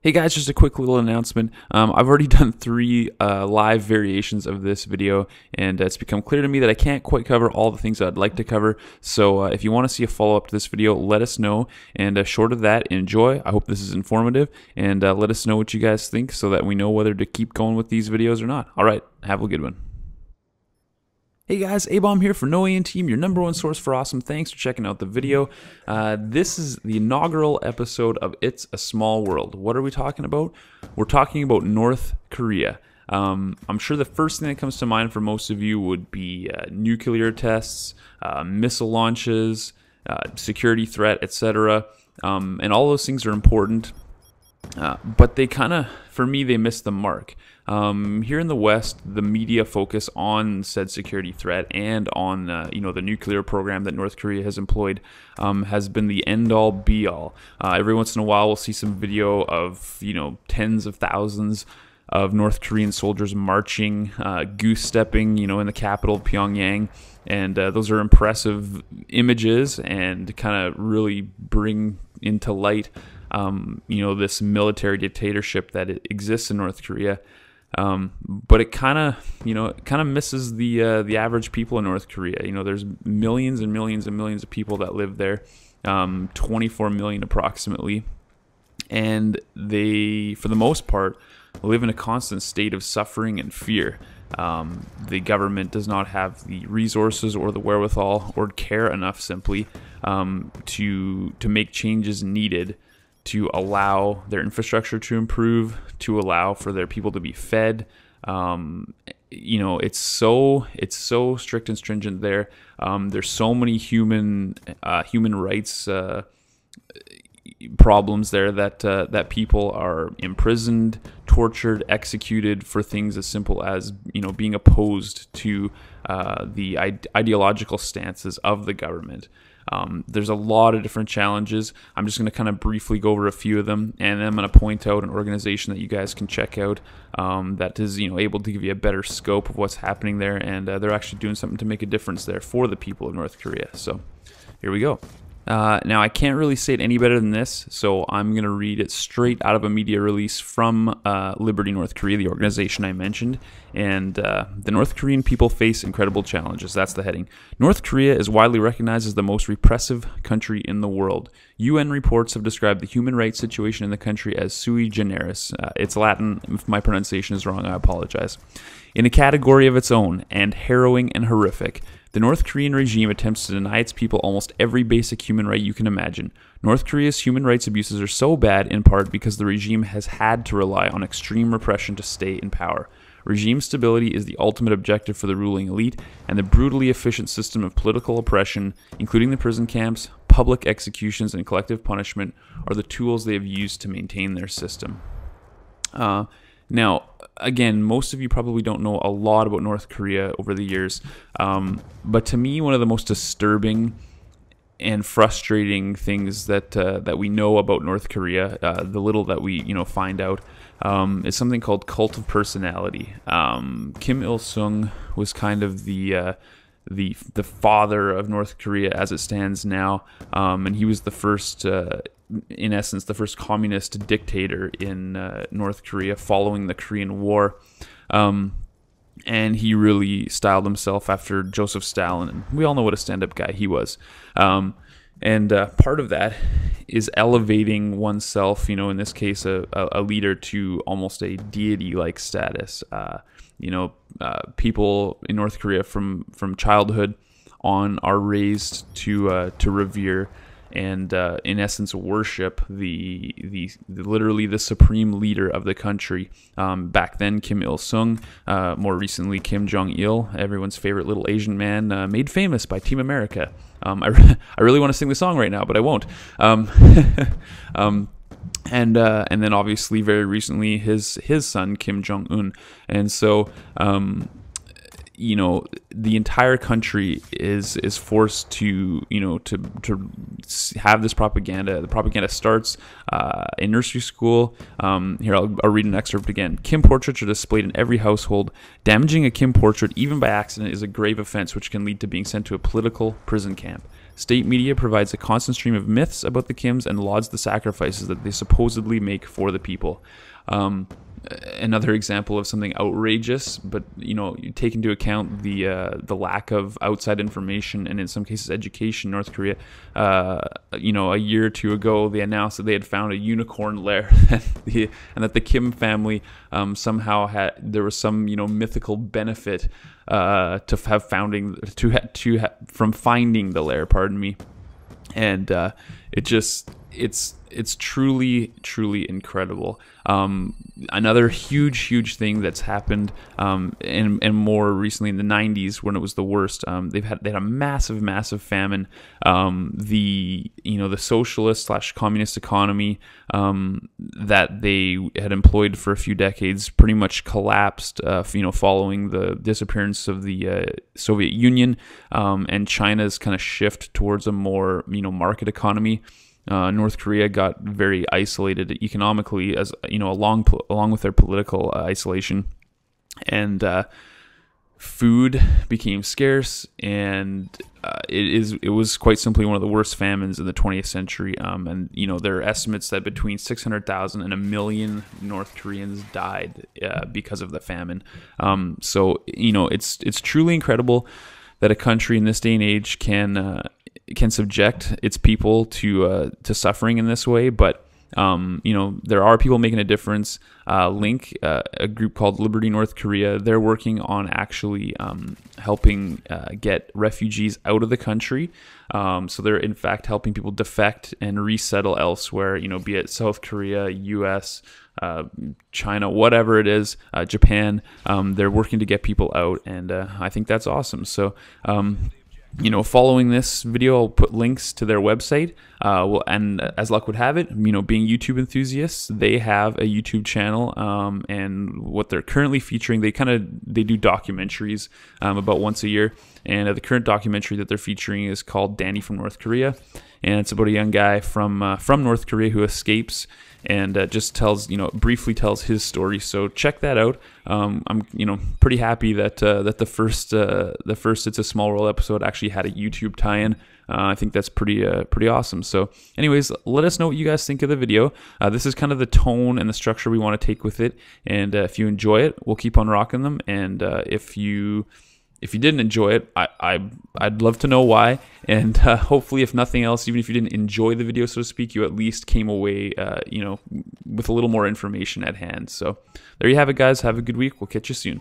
Hey guys, just a quick little announcement. I've already done 3 live variations of this video, and it's become clear to me that I can't quite cover all the things that I'd like to cover. So if you want to see a follow-up to this video, let us know. And short of that, enjoy. I hope this is informative, and let us know what you guys think so that we know whether to keep going with these videos or not. All right, have a good one. Hey guys, A-Bomb here for noEHinTEAM, your #1 source for awesome. Thanks for checking out the video. This is the inaugural episode of It's a Small World. What are we talking about? We're talking about North Korea. I'm sure the first thing that comes to mind for most of you would be nuclear tests, missile launches, security threat, etc. And all those things are important. But they kind of, for me, they missed the mark. Here in the West, the media focus on said security threat and on the nuclear program that North Korea has employed has been the end-all, be-all. Every once in a while, we'll see some video of tens of thousands of North Korean soldiers marching, goose-stepping, in the capital, Pyongyang, and those are impressive images and kind of really bring into light this military dictatorship that exists in North Korea, but it kind of misses the average people in North Korea. There's millions and millions and millions of people that live there, 24 million approximately, and they, for the most part, live in a constant state of suffering and fear. The government does not have the resources or the wherewithal or care enough simply to make changes needed to allow their infrastructure to improve, to allow for their people to be fed. It's so strict and stringent there. There's so many human rights problems there that people are imprisoned, tortured, executed for things as simple as being opposed to the ideological stances of the government. There's a lot of different challenges. I'm just going to kind of briefly go over a few of them, and then I'm going to point out an organization that you guys can check out that is able to give you a better scope of what's happening there, and they're actually doing something to make a difference there for the people of North Korea. So here we go. Now, I can't really say it any better than this, so I'm going to read it straight out of a media release from Liberty North Korea, the organization I mentioned. And the North Korean people face incredible challenges. That's the heading. North Korea is widely recognized as the most repressive country in the world. UN reports have described the human rights situation in the country as sui generis. It's Latin. If my pronunciation is wrong, I apologize. In a category of its own, and harrowing and horrific. The North Korean regime attempts to deny its people almost every basic human right you can imagine. North Korea's human rights abuses are so bad in part because the regime has had to rely on extreme repression to stay in power. Regime stability is the ultimate objective for the ruling elite, and the brutally efficient system of political oppression, including the prison camps, public executions, and collective punishment, are the tools they have used to maintain their system. Now, again, most of you probably don't know a lot about North Korea over the years, but to me, one of the most disturbing and frustrating things that we know about North Korea, the little that we find out, is something called cult of personality. Kim Il-sung was kind of the father of North Korea as it stands now, and he was the first. In essence, the first communist dictator in North Korea following the Korean War. And he really styled himself after Joseph Stalin. And we all know what a stand-up guy he was. And part of that is elevating oneself, in this case, a leader to almost a deity-like status. People in North Korea from childhood on are raised to revere and in essence worship the literally the supreme leader of the country. Back then, Kim Il-sung, more recently Kim Jong-Il, everyone's favorite little Asian man, made famous by Team America. I really want to sing the song right now, but I won't. And then obviously very recently his son Kim Jong-Un. And so the entire country is forced to have this propaganda. The propaganda starts in nursery school. Here, I'll read an excerpt again. Kim portraits are displayed in every household. Damaging a Kim portrait, even by accident, is a grave offense which can lead to being sent to a political prison camp. State media provides a constant stream of myths about the Kims and lauds the sacrifices that they supposedly make for the people. Another example of something outrageous, but you take into account the lack of outside information and in some cases education. North Korea, a year or two ago, they announced that they had found a unicorn lair, and that the Kim family somehow there was some mythical benefit from finding the lair. Pardon me, and it's truly incredible. Another huge thing that's happened, and more recently in the 90s when it was the worst, they had a massive famine. The socialist / communist economy that they had employed for a few decades pretty much collapsed. Following the disappearance of the Soviet Union, and China's kind of shift towards a more market economy. North Korea got very isolated economically, as along with their political isolation, and food became scarce, and it was quite simply one of the worst famines in the 20th century. And there are estimates that between 600,000 and 1 million North Koreans died because of the famine. So it's truly incredible that a country in this day and age can subject its people to suffering in this way, but there are people making a difference. Link, a group called Liberty North Korea, they're working on actually helping get refugees out of the country. So they're in fact helping people defect and resettle elsewhere, be it South Korea, US, China, whatever it is, Japan. They're working to get people out, and I think that's awesome. So following this video, I'll put links to their website. And as luck would have it, being YouTube enthusiasts, they have a YouTube channel, and what they're currently featuring, they do documentaries about once a year. And the current documentary that they're featuring is called Danny from North Korea, and it's about a young guy from North Korea who escapes and just briefly tells his story. So check that out. I'm pretty happy that the first It's a Small World episode actually had a YouTube tie-in. I think that's pretty awesome. So anyways, let us know what you guys think of the video. This is kind of the tone and the structure we want to take with it, and if you enjoy it, we'll keep on rocking them. And if you didn't enjoy it, I'd love to know why. And hopefully, if nothing else, even if you didn't enjoy the video, so to speak, you at least came away, with a little more information at hand. So there you have it, guys. Have a good week. We'll catch you soon.